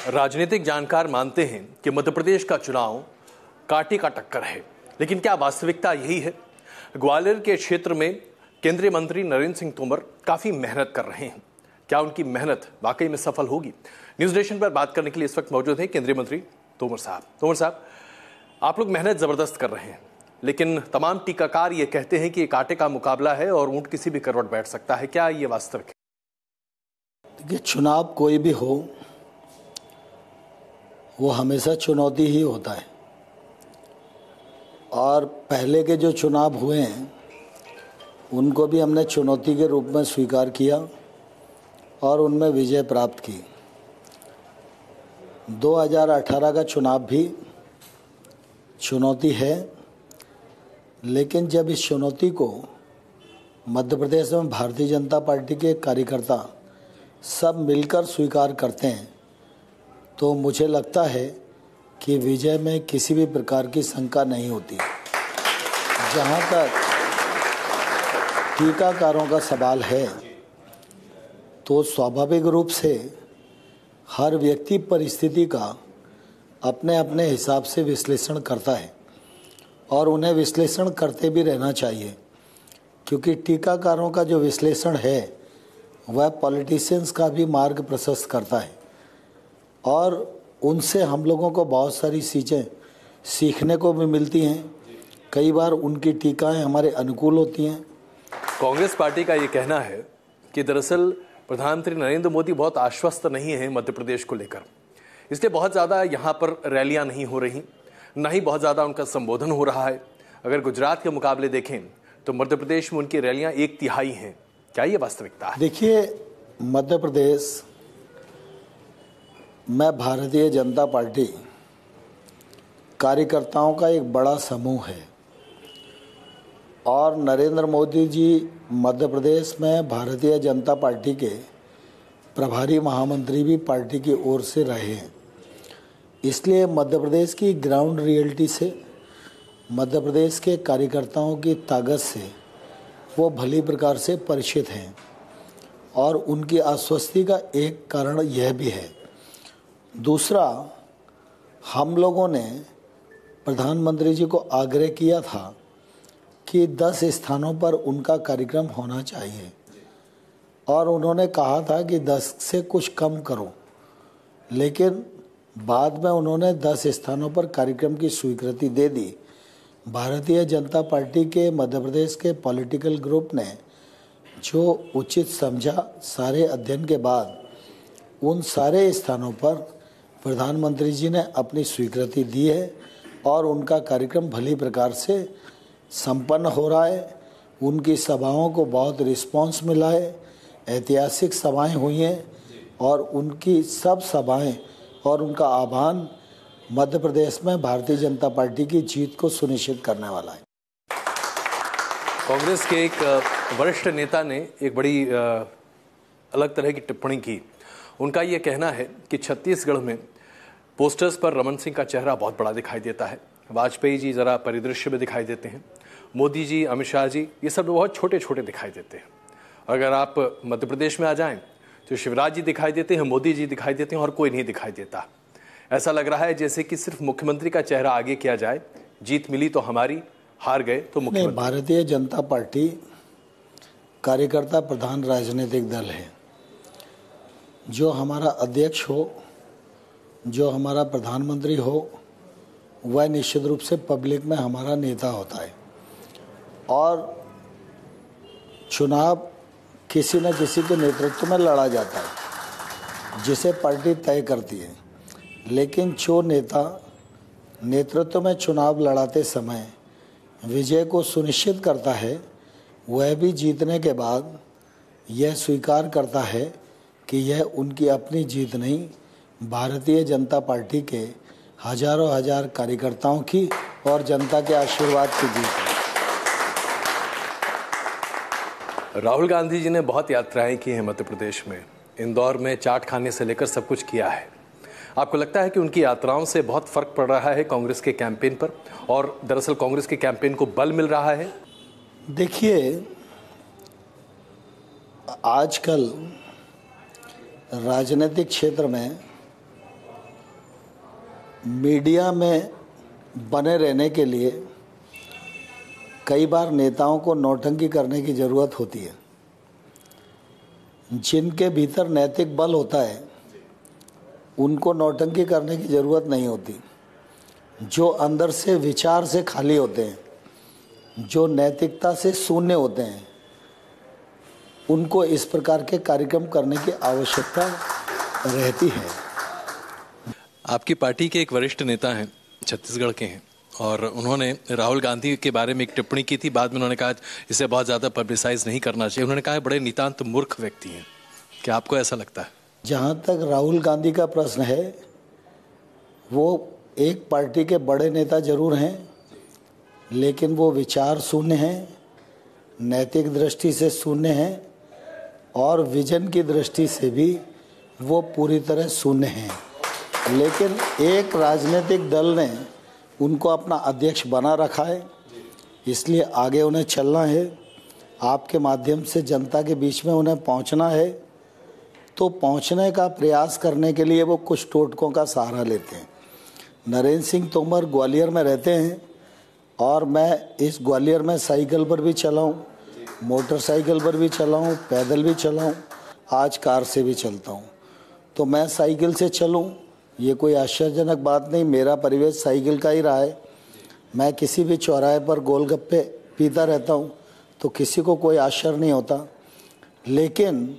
राजनीतिक जानकार मानते हैं कि मध्य प्रदेश का चुनाव कांटे का टक्कर है, लेकिन क्या वास्तविकता यही है? ग्वालियर के क्षेत्र में केंद्रीय मंत्री नरेंद्र सिंह तोमर काफी मेहनत कर रहे हैं। क्या उनकी मेहनत वाकई में सफल होगी? न्यूज नेशन पर बात करने के लिए इस वक्त मौजूद हैं केंद्रीय मंत्री तोमर साहब। तोमर साहब, आप लोग मेहनत जबरदस्त कर रहे हैं, लेकिन तमाम टीकाकार ये कहते हैं कि ये कांटे का मुकाबला है और ऊंट किसी भी करवट बैठ सकता है। क्या ये वास्तविक है? देखिए, चुनाव कोई भी हो वो हमेशा चुनौती ही होता है, और पहले के जो चुनाव हुए हैं उनको भी हमने चुनौती के रूप में स्वीकार किया और उनमें विजय प्राप्त की। 2018 का चुनाव भी चुनौती है, लेकिन जब इस चुनौती को मध्य प्रदेश में भारतीय जनता पार्टी के कार्यकर्ता सब मिलकर स्वीकार करते हैं तो मुझे लगता है कि विजय में किसी भी प्रकार की शंका नहीं होती। जहाँ तक टीकाकारों का सवाल है तो स्वाभाविक रूप से हर व्यक्ति परिस्थिति का अपने अपने हिसाब से विश्लेषण करता है और उन्हें विश्लेषण करते भी रहना चाहिए, क्योंकि टीकाकारों का जो विश्लेषण है वह पॉलिटिशियंस का भी मार्ग प्रशस्त करता है और उनसे हम लोगों को बहुत सारी चीज़ें सीखने को भी मिलती हैं। कई बार उनकी टीकाएं हमारे अनुकूल होती हैं। कांग्रेस पार्टी का ये कहना है कि दरअसल प्रधानमंत्री नरेंद्र मोदी बहुत आश्वस्त नहीं है मध्य प्रदेश को लेकर, इसलिए बहुत ज़्यादा यहाँ पर रैलियाँ नहीं हो रही, ना ही बहुत ज़्यादा उनका संबोधन हो रहा है। अगर गुजरात के मुकाबले देखें तो मध्य प्रदेश में उनकी रैलियाँ 1/3 हैं। क्या ये वास्तविकता है? देखिए, मध्य प्रदेश में भारतीय जनता पार्टी कार्यकर्ताओं का एक बड़ा समूह है और नरेंद्र मोदी जी मध्य प्रदेश में भारतीय जनता पार्टी के प्रभारी महामंत्री भी पार्टी की ओर से रहे हैं। इसलिए मध्य प्रदेश की ग्राउंड रियलिटी से, मध्य प्रदेश के कार्यकर्ताओं की ताकत से वो भली प्रकार से परिचित हैं और उनकी आश्वस्ति का एक कारण यह भी है। दूसरा, हम लोगों ने प्रधानमंत्री जी को आग्रह किया था कि 10 स्थानों पर उनका कार्यक्रम होना चाहिए और उन्होंने कहा था कि 10 से कुछ कम करो, लेकिन बाद में उन्होंने 10 स्थानों पर कार्यक्रम की स्वीकृति दे दी। भारतीय जनता पार्टी के मध्य प्रदेश के पॉलिटिकल ग्रुप ने जो उचित समझा, सारे अध्ययन के बाद उन सारे स्थानों पर प्रधानमंत्री जी ने अपनी स्वीकृति दी है और उनका कार्यक्रम भली प्रकार से संपन्न हो रहा है। उनकी सभाओं को बहुत रिस्पांस मिला है, ऐतिहासिक सभाएं हुई हैं और उनकी सब सभाएं और उनका आह्वान मध्य प्रदेश में भारतीय जनता पार्टी की जीत को सुनिश्चित करने वाला है। कांग्रेस के एक वरिष्ठ नेता ने एक बड़ी अलग तरह की टिप्पणी की। उनका ये कहना है कि छत्तीसगढ़ में पोस्टर्स पर रमन सिंह का चेहरा बहुत बड़ा दिखाई देता है, वाजपेयी जी ज़रा परिदृश्य में दिखाई देते हैं, मोदी जी, अमित शाह जी, ये सब बहुत छोटे छोटे दिखाई देते हैं। अगर आप मध्य प्रदेश में आ जाएं तो शिवराज जी दिखाई देते हैं, मोदी जी दिखाई देते हैं और कोई नहीं दिखाई देता। ऐसा लग रहा है जैसे कि सिर्फ मुख्यमंत्री का चेहरा आगे किया जाए, जीत मिली तो हमारी, हार गए तो मुख्यमंत्री। भारतीय जनता पार्टी कार्यकर्ता प्रधान राजनीतिक दल है। जो हमारा अध्यक्ष हो, जो हमारा प्रधानमंत्री हो, वह निश्चित रूप से पब्लिक में हमारा नेता होता है और चुनाव किसी न किसी के नेतृत्व में लड़ा जाता है जिसे पार्टी तय करती है, लेकिन जो नेता नेतृत्व में चुनाव लड़ाते समय विजय को सुनिश्चित करता है, वह भी जीतने के बाद यह स्वीकार करता है कि यह उनकी अपनी जीत नहीं, भारतीय जनता पार्टी के हजारों हजार कार्यकर्ताओं की और जनता के आशीर्वाद की जीत है। राहुल गांधी जी ने बहुत यात्राएं की हैं मध्य प्रदेश में, इंदौर में चाट खाने से लेकर सब कुछ किया है। आपको लगता है कि उनकी यात्राओं से बहुत फर्क पड़ रहा है कांग्रेस के कैंपेन पर, और दरअसल कांग्रेस के कैंपेन को बल मिल रहा है? देखिए, आजकल राजनीतिक क्षेत्र में मीडिया में बने रहने के लिए कई बार नेताओं को नौटंकी करने की ज़रूरत होती है। जिनके भीतर नैतिक बल होता है उनको नौटंकी करने की ज़रूरत नहीं होती। जो अंदर से विचार से खाली होते हैं, जो नैतिकता से शून्य होते हैं, उनको इस प्रकार के कार्यक्रम करने की आवश्यकता रहती है। आपकी पार्टी के एक वरिष्ठ नेता हैं, छत्तीसगढ़ के हैं, और उन्होंने राहुल गांधी के बारे में एक टिप्पणी की थी। बाद में उन्होंने कहा इसे बहुत ज़्यादा पब्लिसाइज नहीं करना चाहिए। उन्होंने कहा बड़े नितांत मूर्ख व्यक्ति हैं। क्या आपको ऐसा लगता है? जहाँ तक राहुल गांधी का प्रश्न है, वो एक पार्टी के बड़े नेता जरूर हैं, लेकिन वो विचार शून्य हैं, नैतिक दृष्टि से शून्य हैं और विजन की दृष्टि से भी वो पूरी तरह शून्य हैं। लेकिन एक राजनीतिक दल ने उनको अपना अध्यक्ष बना रखा है, इसलिए आगे उन्हें चलना है। आपके माध्यम से जनता के बीच में उन्हें पहुंचना है, तो पहुंचने का प्रयास करने के लिए वो कुछ टोटकों का सहारा लेते हैं। नरेंद्र सिंह तोमर ग्वालियर में रहते हैं और मैं इस ग्वालियर में साइकिल पर भी चलाऊं, मोटरसाइकिल पर भी चलाऊं, पैदल भी चलाऊं, आज कार से भी चलता हूं। तो मैं साइकिल से चलूं, ये कोई आश्चर्यजनक बात नहीं। मेरा परिवेश साइकिल का ही रहा है। मैं किसी भी चौराहे पर गोलगप्पे पीता रहता हूं, तो किसी को कोई आश्चर्य नहीं होता। लेकिन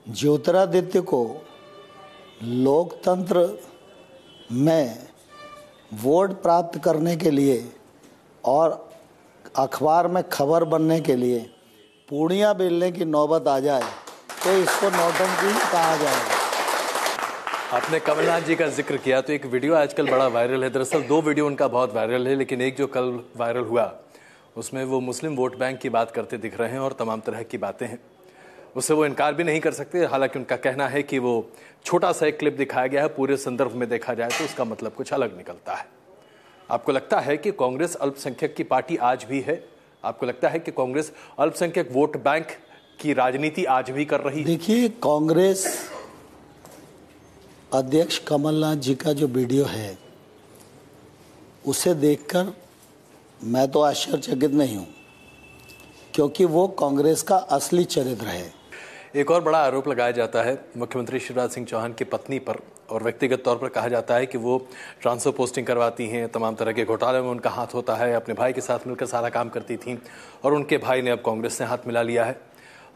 ज्योतिरादित्य को लोकतंत्र में वोट प्राप्त करने के लिए और अखबार में खबर बनने के लिए पूड़ियाँ बेलने की नौबत आ जाए तो इसको नौटंकी कहा जाएगा। आपने कमलनाथ जी का जिक्र किया, तो एक वीडियो आजकल बड़ा वायरल है। दरअसल दो वीडियो उनका बहुत वायरल है, लेकिन एक जो कल वायरल हुआ उसमें वो मुस्लिम वोट बैंक की बात करते दिख रहे हैं और तमाम तरह की बातें हैं। उससे वो इनकार भी नहीं कर सकते। हालांकि उनका कहना है कि वो छोटा सा एक क्लिप दिखाया गया है, पूरे संदर्भ में देखा जाए तो उसका मतलब कुछ अलग निकलता है। आपको लगता है कि कांग्रेस अल्पसंख्यक की पार्टी आज भी है? आपको लगता है कि कांग्रेस अल्पसंख्यक वोट बैंक की राजनीति आज भी कर रही है? देखिए, कांग्रेस अध्यक्ष कमलनाथ जी का जो वीडियो है उसे देखकर मैं तो आश्चर्यचकित नहीं हूं, क्योंकि वो कांग्रेस का असली चरित्र है। एक और बड़ा आरोप लगाया जाता है मुख्यमंत्री शिवराज सिंह चौहान की पत्नी पर, और व्यक्तिगत तौर पर कहा जाता है कि वो ट्रांसफर पोस्टिंग करवाती हैं, तमाम तरह के घोटाले में उनका हाथ होता है, अपने भाई के साथ मिलकर सारा काम करती थीं, और उनके भाई ने अब कांग्रेस से हाथ मिला लिया है,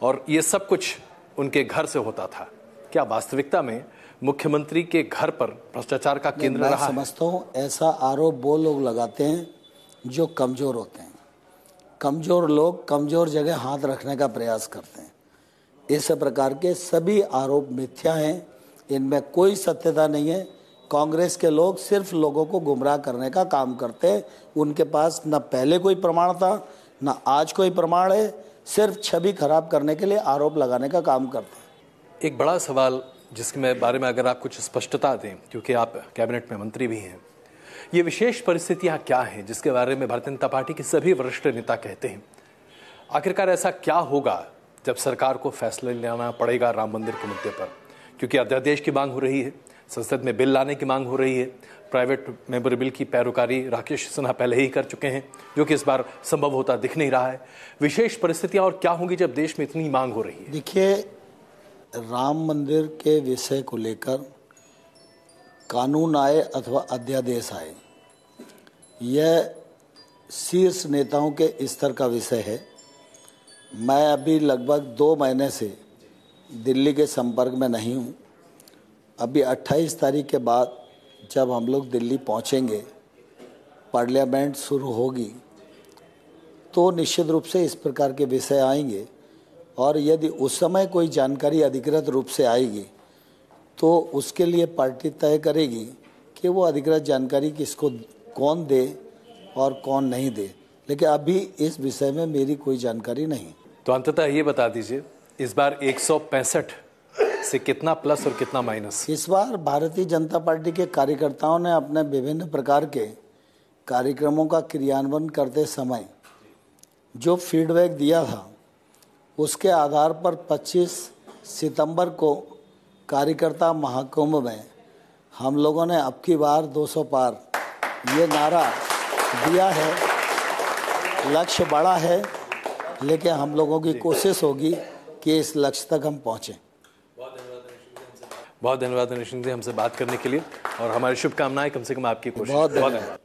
और ये सब कुछ उनके घर से होता था। क्या वास्तविकता में मुख्यमंत्री के घर पर भ्रष्टाचार का केंद्र रहा है? मैं समझता हूँ ऐसा आरोप वो लोग लगाते हैं जो कमज़ोर होते हैं। कमज़ोर लोग कमज़ोर जगह हाथ रखने का प्रयास करते हैं। इस प्रकार के सभी आरोप मिथ्या हैं, इनमें कोई सत्यता नहीं है। कांग्रेस के लोग सिर्फ लोगों को गुमराह करने का काम करते हैं। उनके पास न पहले कोई प्रमाण था, न आज कोई प्रमाण है, सिर्फ छवि खराब करने के लिए आरोप लगाने का काम करते हैं। एक बड़ा सवाल जिसके बारे में अगर आप कुछ स्पष्टता दें, क्योंकि आप कैबिनेट में मंत्री भी हैं, ये विशेष परिस्थितियां क्या हैं जिसके बारे में भारतीय जनता पार्टी के सभी वरिष्ठ नेता कहते हैं? आखिरकार ऐसा क्या होगा जब सरकार को फैसला लेना पड़ेगा राम मंदिर के मुद्दे पर? क्योंकि अध्यादेश की मांग हो रही है, संसद में बिल लाने की मांग हो रही है, प्राइवेट मेंबर बिल की पैरोकारी राकेश सिन्हा पहले ही कर चुके हैं, जो कि इस बार संभव होता दिख नहीं रहा है। विशेष परिस्थितियां और क्या होंगी जब देश में इतनी मांग हो रही है? देखिए, राम मंदिर के विषय को लेकर कानून आए अथवा अध्यादेश आए, यह शीर्ष नेताओं के स्तर का विषय है। मैं अभी लगभग 2 महीने से दिल्ली के संपर्क में नहीं हूँ। अभी 28 तारीख के बाद जब हम लोग दिल्ली पहुँचेंगे, पार्लियामेंट शुरू होगी, तो निश्चित रूप से इस प्रकार के विषय आएंगे, और यदि उस समय कोई जानकारी अधिकृत रूप से आएगी तो उसके लिए पार्टी तय करेगी कि वो अधिकृत जानकारी किसको कौन दे और कौन नहीं दे। लेकिन अभी इस विषय में मेरी कोई जानकारी नहीं। तो अंततः ये बता दीजिए, इस बार 165 से कितना प्लस और कितना माइनस? इस बार भारतीय जनता पार्टी के कार्यकर्ताओं ने अपने विभिन्न प्रकार के कार्यक्रमों का क्रियान्वयन करते समय जो फीडबैक दिया था, उसके आधार पर 25 सितंबर को कार्यकर्ता महाकुंभ में हम लोगों ने अब की बार 200 पार ये नारा दिया है। लक्ष्य बड़ा है, लेकिन हम लोगों की कोशिश होगी कि इस लक्ष्य तक हम पहुँचें। बहुत धन्यवाद निशिंग जी हमसे बात करने के लिए, और हमारी शुभकामनाएं, कम से कम आपकी कोशिश। बहुत धन्यवाद।